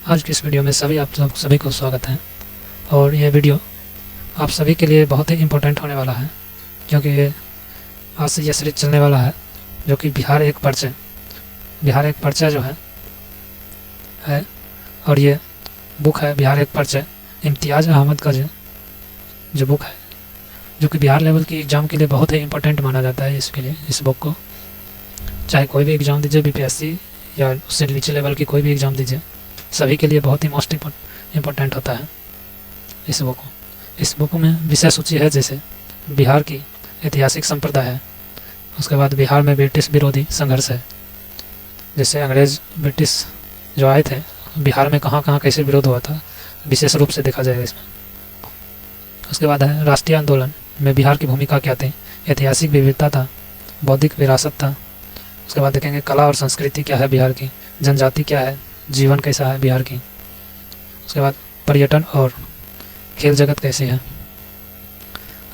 आज की इस वीडियो में सभी को स्वागत है। और यह वीडियो आप सभी के लिए बहुत ही इम्पोर्टेंट होने वाला है, क्योंकि आज से यह सीरीज चलने वाला है जो कि बिहार एक परिचय जो है और ये बुक है बिहार एक परिचय। इम्तियाज़ अहमद का जो बुक है, जो कि बिहार लेवल की एग्ज़ाम के लिए बहुत ही इम्पोर्टेंट माना जाता है। इसके लिए इस बुक को चाहे कोई भी एग्ज़ाम दीजिए, बीपीएससी या उससे नीचे लेवल की कोई भी एग्ज़ाम दीजिए, सभी के लिए बहुत ही मोस्ट इम्पोर्टेंट होता है इस बुक में विषय सूची है, जैसे बिहार की ऐतिहासिक संप्रदाय है, उसके बाद बिहार में ब्रिटिश विरोधी संघर्ष है, जैसे अंग्रेज़ ब्रिटिश जो आए थे बिहार में कहाँ कहाँ कैसे विरोध हुआ था, विशेष रूप से देखा जाएगा इसमें। उसके बाद है राष्ट्रीय आंदोलन में बिहार की भूमिका क्या थी, ऐतिहासिक विविधता था, बौद्धिक विरासत था। उसके बाद देखेंगे कला और संस्कृति क्या है बिहार की, जनजाति क्या है, जीवन कैसा है बिहार की। उसके बाद पर्यटन और खेल जगत कैसी है।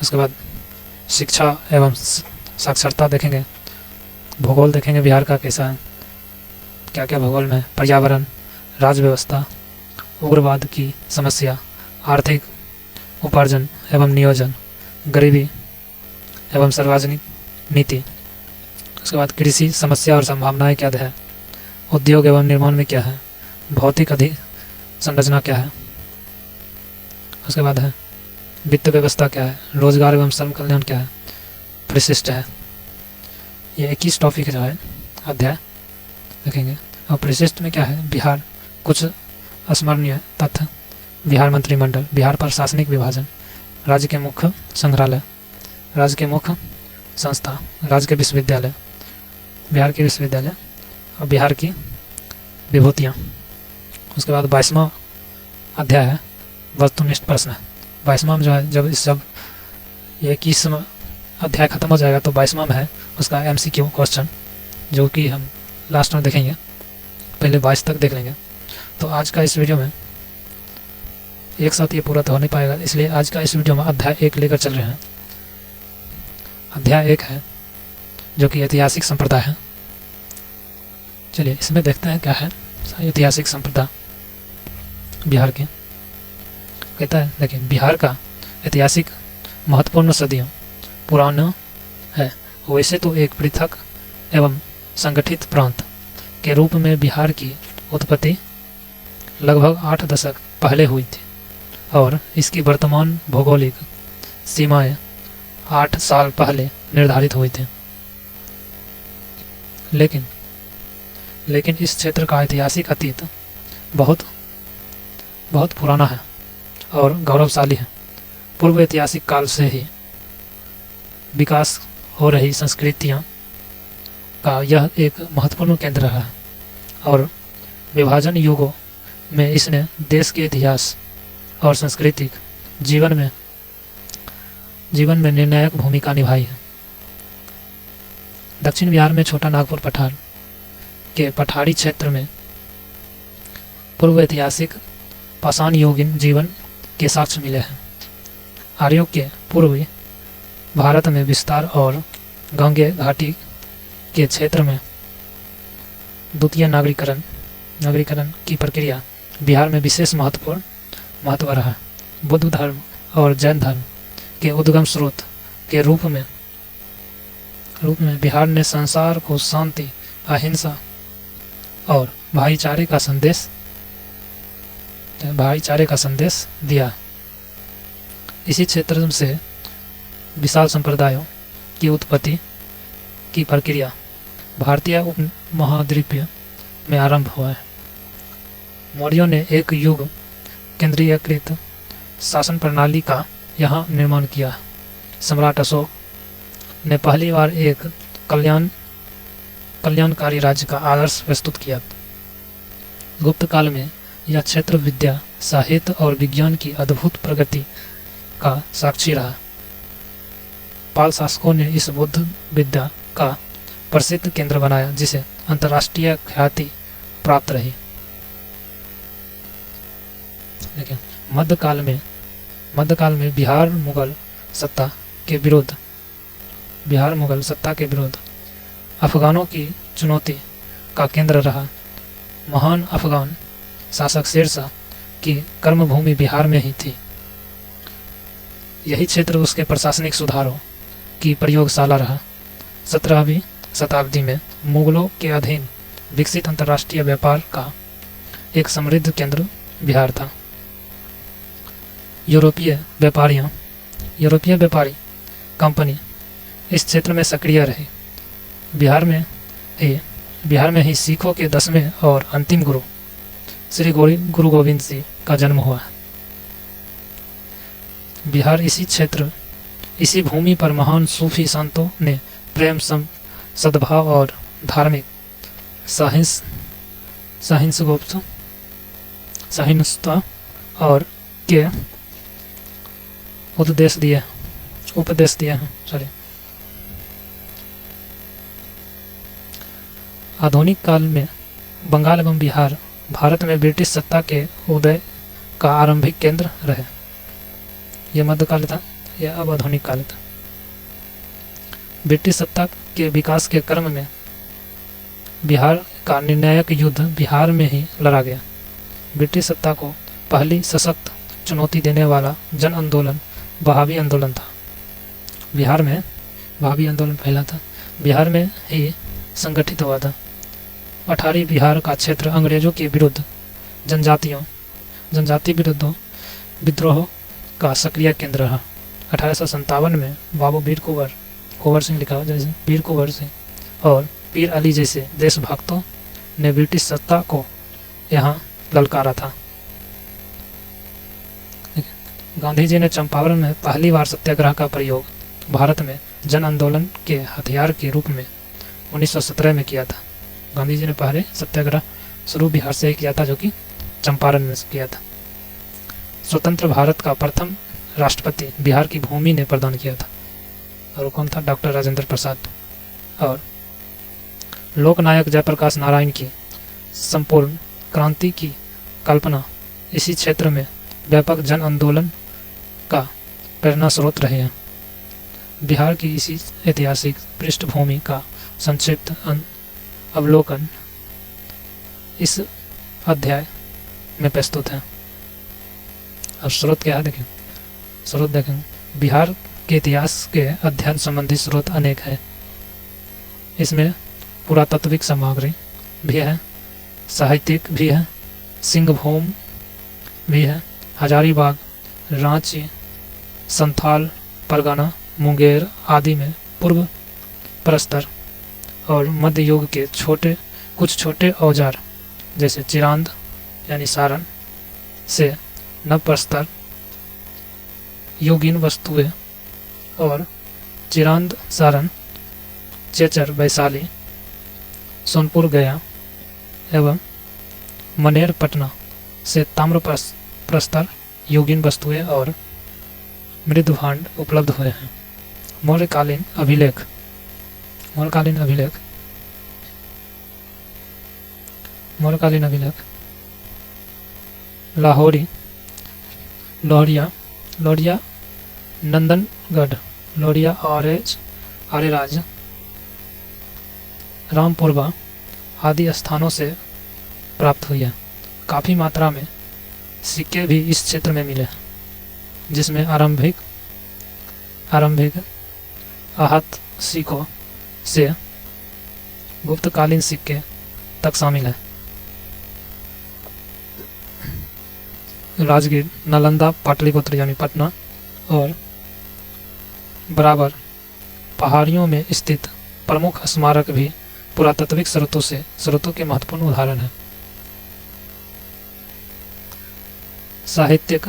उसके बाद शिक्षा एवं साक्षरता देखेंगे, भूगोल देखेंगे बिहार का कैसा है, क्या क्या भूगोल में, पर्यावरण, राज्य व्यवस्था, उग्रवाद की समस्या, आर्थिक उपार्जन एवं नियोजन, गरीबी एवं सार्वजनिक नीति। उसके बाद कृषि समस्या और संभावनाएं क्या है, उद्योग एवं निर्माण में क्या है, भौतिक संरचना क्या है। उसके बाद है वित्त व्यवस्था क्या है, रोजगार एवं श्रम कल्याण क्या है, परिशिष्ट है। ये 21 टॉपिक जो है अध्याय देखेंगे। और परिशिष्ट में क्या है, बिहार, कुछ स्मरणीय तथ्य, बिहार मंत्रिमंडल, बिहार प्रशासनिक विभाजन, राज्य के मुख्य संग्रहालय, राज्य के मुख्य संस्था, राज्य के विश्वविद्यालय, बिहार के विश्वविद्यालय और बिहार की विभूतियाँ। उसके बाद 22वां अध्याय है वस्तुनिष्ठ प्रश्न। 22वां में जो है, जब ये 21वां अध्याय खत्म हो जाएगा तो 22वां में है उसका MCQ क्वेश्चन, जो कि हम लास्ट में देखेंगे, पहले 22 तक देख लेंगे। तो आज का इस वीडियो में एक साथ ये पूरा तो हो नहीं पाएगा, इसलिए आज का इस वीडियो में अध्याय 1 लेकर चल रहे हैं। अध्याय 1 है जो कि ऐतिहासिक संप्रदाय है। चलिए इसमें देखते हैं क्या है ऐतिहासिक संप्रदाय बिहार के। कहता है, देखिए, बिहार का ऐतिहासिक महत्वपूर्ण सदियों पुराना है। वैसे तो एक पृथक एवं संगठित प्रांत के रूप में बिहार की उत्पत्ति लगभग 8 दशक पहले हुई थी और इसकी वर्तमान भौगोलिक सीमाएं 8 साल पहले निर्धारित हुई थी। लेकिन इस क्षेत्र का ऐतिहासिक अतीत बहुत पुराना है और गौरवशाली है। पूर्व ऐतिहासिक काल से ही विकास हो रही संस्कृतियां का यह एक महत्वपूर्ण केंद्र है और विभाजन युगों में इसने देश के इतिहास और सांस्कृतिक जीवन में निर्णायक भूमिका निभाई है। दक्षिण बिहार में छोटा नागपुर पठार के पठारी क्षेत्र में पूर्व ऐतिहासिक पाषाण युगीन जीवन के साक्ष्य मिले हैं। आर्यों के पूर्वी भारत में विस्तार और गंगे घाटी के क्षेत्र में द्वितीय नागरीकरण की प्रक्रिया बिहार में विशेष महत्व रहा। बुद्ध धर्म और जैन धर्म के उद्गम स्रोत के रूप में बिहार ने संसार को शांति, अहिंसा और भाईचारे का संदेश दिया। इसी क्षेत्र से विशाल संप्रदायों की उत्पत्ति की प्रक्रिया भारतीय उपमहाद्वीप में आरंभ हुआ है। मौर्यों ने एक युग केंद्रीयकृत शासन प्रणाली का यहाँ निर्माण किया। सम्राट अशोक ने पहली बार एक कल्याणकारी राज्य का आदर्श प्रस्तुत किया। गुप्त काल में यह क्षेत्र विद्या, साहित्य और विज्ञान की अद्भुत प्रगति का साक्षी रहा। पाल शासकों ने इस बुद्ध विद्या का प्रसिद्ध केंद्र बनाया, जिसे अंतर्राष्ट्रीय ख्याति प्राप्त रही। लेकिन मध्यकाल में बिहार मुगल सत्ता के विरुद्ध अफगानों की चुनौती का केंद्र रहा। महान अफगान शासक शेरशाह की कर्मभूमि बिहार में ही थी। यही क्षेत्र उसके प्रशासनिक सुधारों की प्रयोगशाला रहा। 17वीं शताब्दी में मुगलों के अधीन विकसित अंतर्राष्ट्रीय व्यापार का एक समृद्ध केंद्र बिहार था। यूरोपीय व्यापारी कंपनी इस क्षेत्र में सक्रिय रही। बिहार में ही सिखों के 10वें और अंतिम गुरु श्री गुरु गोविंद सिंह का जन्म हुआ। बिहार इसी भूमि पर महान सूफी संतों ने प्रेम, सद्भाव और धार्मिक सहिष्णुता और के उपदेश दिए हैं। आधुनिक काल में बंगाल एवं बिहार भारत में ब्रिटिश सत्ता के उदय का आरंभिक केंद्र रहे। यह मध्यकाल था, यह अब आधुनिक काल था। ब्रिटिश सत्ता के विकास के क्रम में बिहार का निर्णायक युद्ध बिहार में ही लड़ा गया। ब्रिटिश सत्ता को पहली सशक्त चुनौती देने वाला जन आंदोलन वहाबी आंदोलन था। बिहार में वहाबी आंदोलन पहला था, बिहार में ही संगठित हुआ था। अठारी बिहार का क्षेत्र अंग्रेजों के विरुद्ध जनजाति विद्रोह का सक्रिय केंद्र रहा। 1857 में बाबू वीर कुंवर सिंह लिखा जैसे वीर कुंवर सिंह और पीर अली जैसे देशभक्तों ने ब्रिटिश सत्ता को यहाँ ललकारा था। गांधी जी ने चंपारण में पहली बार सत्याग्रह का प्रयोग भारत में जन आंदोलन के हथियार के रूप में 1917 में किया था। गांधी जी ने पहले सत्याग्रह शुरू बिहार से ही किया था, जो कि चंपारण में किया था। स्वतंत्र भारत का प्रथम राष्ट्रपति बिहार की भूमि ने प्रदान किया था, और कौन था? डॉक्टर राजेंद्र प्रसाद। और लोकनायक जयप्रकाश नारायण की संपूर्ण क्रांति की कल्पना इसी क्षेत्र में व्यापक जन आंदोलन का प्रेरणा स्रोत रहे हैं। बिहार की इसी ऐतिहासिक पृष्ठभूमि का संक्षिप्त अवलोकन इस अध्याय में प्रस्तुत है। अब स्रोत क्या है देखें, स्रोत देखें। बिहार के इतिहास के अध्ययन संबंधी स्रोत अनेक है। इसमें पुरातात्विक सामग्री भी है, साहित्यिक भी है, सिंहभूम भी है, हजारीबाग, रांची, संथाल परगना, मुंगेर आदि में पूर्व प्रस्तर और मध्य युग के कुछ छोटे औजार जैसे चिरांद यानी सारण से नवप्रस्तर योगिन वस्तुएं और चिरांद, सारण, चेचर, वैशाली, सोनपुर, गया एवं मनेर, पटना से ताम्र प्रस्तर योगिन वस्तुएं और मृदभांड उपलब्ध हुए हैं। मौर्यकालीन अभिलेख लोहरिया, नंदनगढ़, लोहरिया, आर्यराज, रामपुरवा आदि स्थानों से प्राप्त हुई है। काफ़ी मात्रा में सिक्के भी इस क्षेत्र में मिले, जिसमें आरंभिक आहत सिक्कों से गुप्तकालीन सिक्के तक शामिल है। राजगीर, नालंदा, पाटलिपुत्र यानी पटना और बराबर पहाड़ियों में स्थित प्रमुख स्मारक भी पुरातात्विक स्रोतों के महत्वपूर्ण उदाहरण हैं। साहित्यिक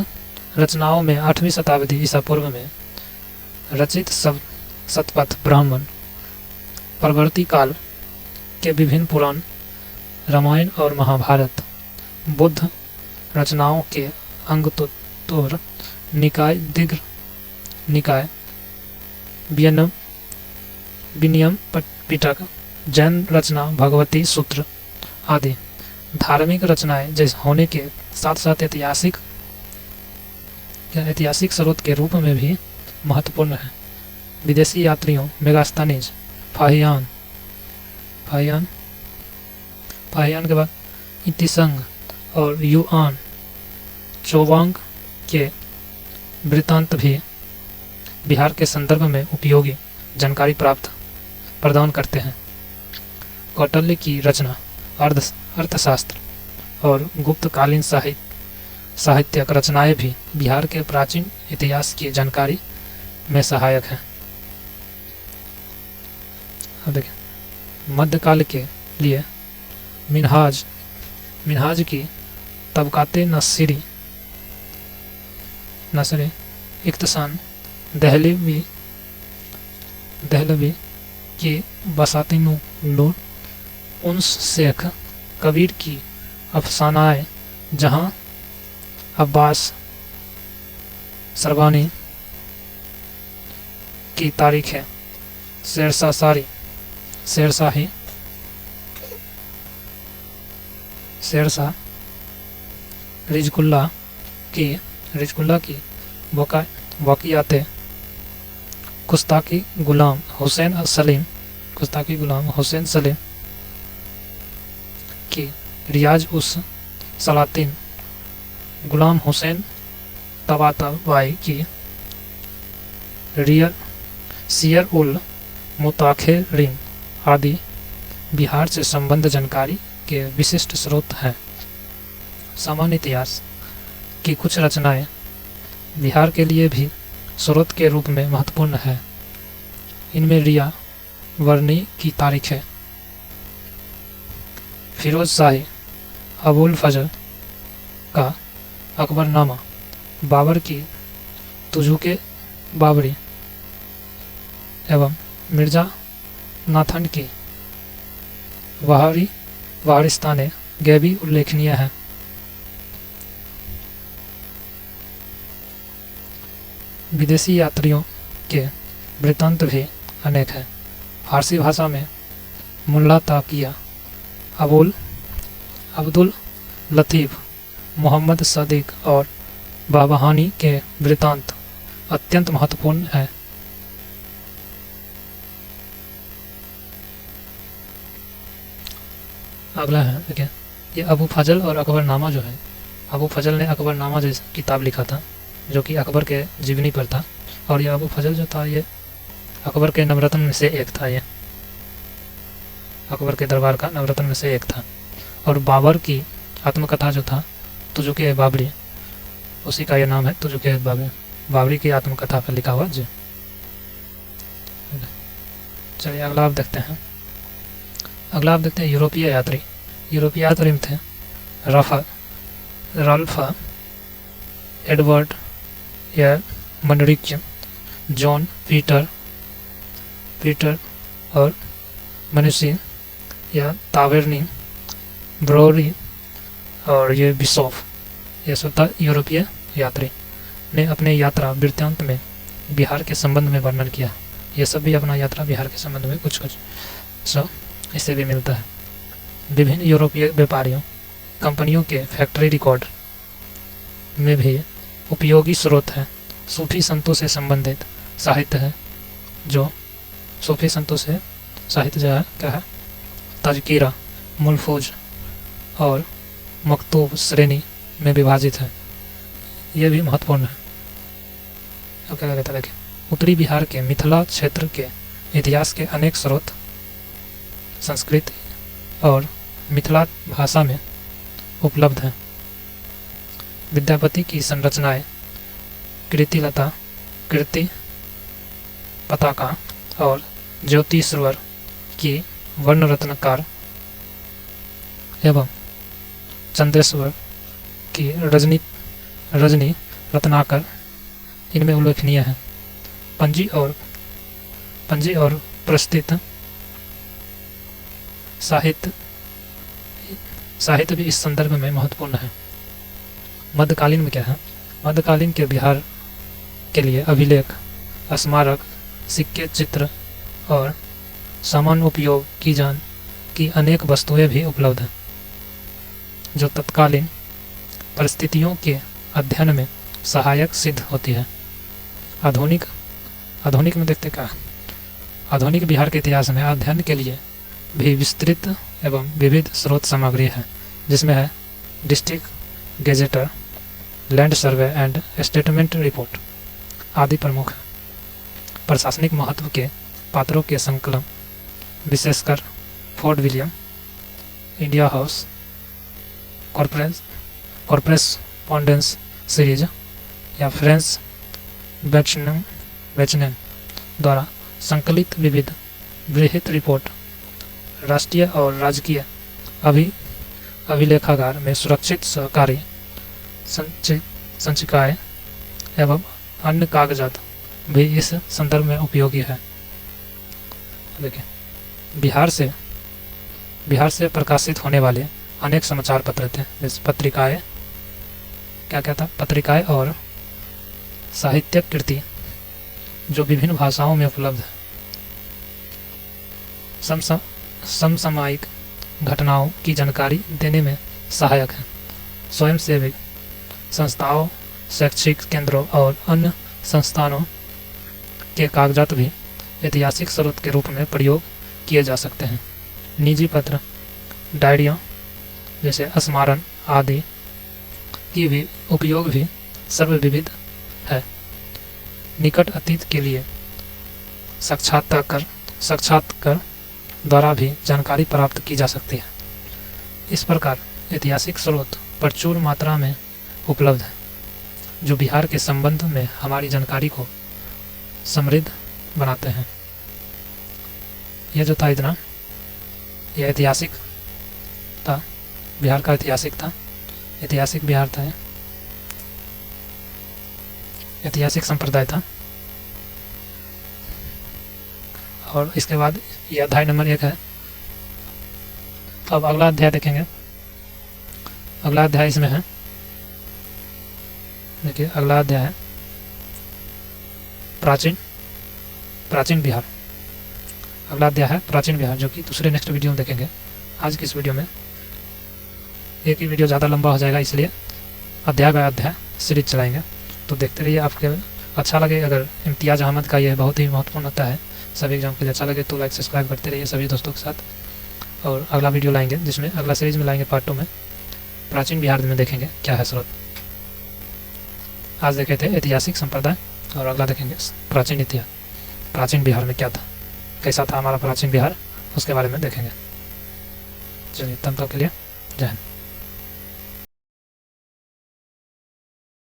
रचनाओं में 8वीं शताब्दी ईसा पूर्व में रचित शतपथ ब्राह्मण, परवर्ती काल के विभिन्न पुराण, रामायण और महाभारत, बुद्ध रचनाओं के अंगतोर निकाय, दीर्घ निकाय, विनयम पिटक, जैन रचना भगवती सूत्र आदि धार्मिक रचनाएं जैसे होने के साथ साथ ऐतिहासिक स्रोत के रूप में भी महत्वपूर्ण है। विदेशी यात्रियों मेगास्थनीज, फाहियान के बाद इतिसंग और युआन चोवांग के वृत्तांत भी बिहार के संदर्भ में उपयोगी जानकारी प्रदान करते हैं। कौटिल्य की रचना अर्थशास्त्र और गुप्तकालीन साहित्यिक रचनाएं भी बिहार के प्राचीन इतिहास की जानकारी में सहायक हैं। अब देखिए, मध्यकाल के लिए मिनहाज की तबकाते नसरी इख्तिसान दहलवी की बसातिनुर उन्स शेख कबीर की अफसानाए जहां अब्बास सरवानी की तारीख है शेरशाह रिजकुल्ला की वाक़ियाते गुस्ताकी गुलाम हुसैन सलीम की रियाज उस सलातीन गुलाम हुसैन तबातबाई की सियर उल मुताखिरीन आदि बिहार से संबंध जानकारी के विशिष्ट स्रोत हैं। सामान्य इतिहास की कुछ रचनाएं बिहार के लिए भी स्रोत के रूप में महत्वपूर्ण है। इनमें रिया वर्णी की तारीख है, फिरोज शाही अबुल फजल का अकबरनामा, बाबर की तुजुके बाबरी एवं मिर्जा नाथन की वारिस्ताने गैबी उल्लेखनीय है। विदेशी यात्रियों के वृत्तांत भी अनेक हैं। फारसी भाषा में मुल्ला ताकिया, अब्दुल लतीफ़, मोहम्मद सदीक और बाबहानी के वृत्तांत अत्यंत महत्वपूर्ण है। अगला है, देखिए, ये अबू फजल और अकबरनामा जो है, अबू फजल ने अकबरनामा जैसी किताब लिखा था जो कि अकबर के जीवनी पर था, और ये अबू फजल जो था ये अकबर के नवरत्न में से एक था। ये अकबर के दरबार का नवरत्न में से एक था। और बाबर की आत्मकथा जो था तुजुके बाबरी, उसी का ये नाम है, तुजुके बाबरी की आत्मकथा पर लिखा हुआ जी। चलिए अगला आप देखते हैं। यूरोपीय यात्री में थे राल्फ एडवर्ड या मनरिच, जॉन पीटर और मनुष्य या तावेर्नी, ब्रोरी और ये बिशोफ, ये सब था यूरोपीय यात्री ने अपने यात्रा वृत्तांत में बिहार के संबंध में वर्णन किया। ये सब भी अपना यात्रा बिहार के संबंध में कुछ सब इससे भी मिलता है। विभिन्न यूरोपीय व्यापारियों कंपनियों के फैक्ट्री रिकॉर्ड में भी उपयोगी स्रोत है। सूफी संतों से संबंधित साहित्य है, जो सूफी संतों से साहित्य जो है क्या है, तज़किरा, मुलफूज और मकतूब श्रेणी में विभाजित है। यह भी महत्वपूर्ण है। अब क्या कहता है, देखिए, उत्तरी बिहार के मिथिला क्षेत्र के इतिहास के अनेक स्रोत संस्कृत और मिथिला भाषा में उपलब्ध हैं। विद्यापति की संरचनाएं कृतिलता, कृति पताका और ज्योतिश्वर की वर्णरत्नकार एवं चंद्रेश्वर की रजनी रत्नाकर इनमें उल्लेखनीय है। पंजी और प्रस्तुत साहित्य भी इस संदर्भ में महत्वपूर्ण है। मध्यकालीन में क्या है, मध्यकालीन के बिहार के लिए अभिलेख, स्मारक, सिक्के, चित्र और सामान्य उपयोग की अनेक वस्तुएं भी उपलब्ध हैं, जो तत्कालीन परिस्थितियों के अध्ययन में सहायक सिद्ध होती है। आधुनिक में देखते क्या, आधुनिक बिहार के इतिहास में अध्ययन के लिए भी विस्तृत एवं विविध स्रोत सामग्री है, जिसमें है district gazetteer, land survey and statement report आदि प्रमुख प्रशासनिक महत्व के पात्रों के संकलन, विशेषकर fort William, India House, correspondence series या फ्रेंच बैचनन द्वारा संकलित विविध बृहत रिपोर्ट राष्ट्रीय और राजकीय अभिलेखागार में सुरक्षित सहकारी संचिकाएं एवं अन्य कागजात भी इस संदर्भ में उपयोगी है। देखिए, बिहार से प्रकाशित होने वाले अनेक समाचार पत्र थे, जैसे पत्रिकाएं और साहित्यिक कृति जो विभिन्न भाषाओं में उपलब्ध है, समसामयिक घटनाओं की जानकारी देने में सहायक है। स्वयंसेवी संस्थाओं, शैक्षिक केंद्रों और अन्य संस्थानों के कागजात भी ऐतिहासिक स्रोत के रूप में प्रयोग किए जा सकते हैं। निजी पत्र, डायरियों जैसे स्मारण आदि की भी उपयोग भी सर्वविदित है। निकट अतीत के लिए साक्षात्कार द्वारा भी जानकारी प्राप्त की जा सकती है। इस प्रकार ऐतिहासिक स्रोत प्रचुर मात्रा में उपलब्ध है, जो बिहार के संबंध में हमारी जानकारी को समृद्ध बनाते हैं। यह जो था इतना, यह ऐतिहासिक था, बिहार का ऐतिहासिक बिहार था, ऐतिहासिक संप्रदाय था। और इसके बाद यह अध्याय नंबर 1 है। अब अगला अध्याय देखेंगे। अगला अध्याय इसमें है, देखिए अगला अध्याय है प्राचीन बिहार। अगला अध्याय है प्राचीन बिहार, जो कि दूसरे नेक्स्ट वीडियो में देखेंगे। आज की इस वीडियो में एक ही वीडियो ज़्यादा लंबा हो जाएगा, इसलिए अध्याय बाय अध्याय सीरीज चलाएंगे। तो देखते रहिए। आपके अच्छा लगे, अगर इम्तियाज़ अहमद का यह बहुत ही महत्वपूर्ण होता है सभी एग्जाम के लिए, अच्छा लगे तो लाइक सब्सक्राइब करते रहिए सभी दोस्तों के साथ। और अगला वीडियो लाएंगे, जिसमें अगला सीरीज में लाएंगे पार्ट 2 में प्राचीन बिहार में देखेंगे क्या है स्रोत। आज देखे थे ऐतिहासिक संप्रदाय, और अगला देखेंगे प्राचीन इतिहास। प्राचीन बिहार में क्या था, कैसा था हमारा प्राचीन बिहार, उसके बारे में देखेंगे। चलिए, तब तक के लिए जय हिंद।